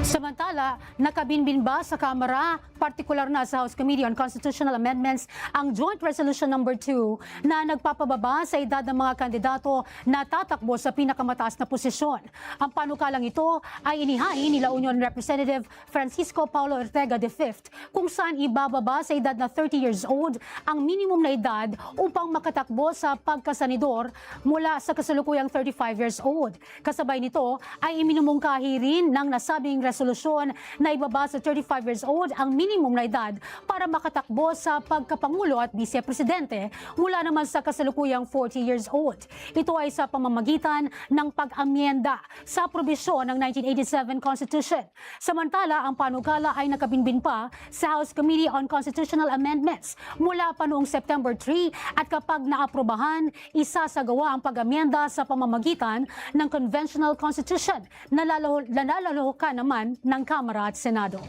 Samantala, nakabinbin ba sa Kamara, partikular na sa House Committee on Constitutional Amendments, ang Joint Resolution Number 2 na nagpapababa sa edad ng mga kandidato na tatakbo sa pinakamataas na posisyon. Ang panukalang ito ay inihain nila Union Representative Francisco Paulo Ortega V, kung saan ibababa sa edad na 30 years old ang minimum na edad upang makatakbo sa pagkasenador mula sa kasalukuyang 35 years old. Kasabay nito ay iminumungkahi rin ng nasabing resolusyon na ibaba sa 35 years old ang minimum na edad para makatakbo sa pagkapangulo at vice-presidente mula naman sa kasalukuyang 40 years old. Ito ay sa pamamagitan ng pag-amyenda sa probisyon ng 1987 Constitution. Samantala, ang panukala ay nakabinbin pa sa House Committee on Constitutional Amendments mula pa noong September 3 at kapag naaprobahan, isasagawa ang pag-amyenda sa pamamagitan ng Conventional Constitution na nalalahukan naman ng Kamara at Senado.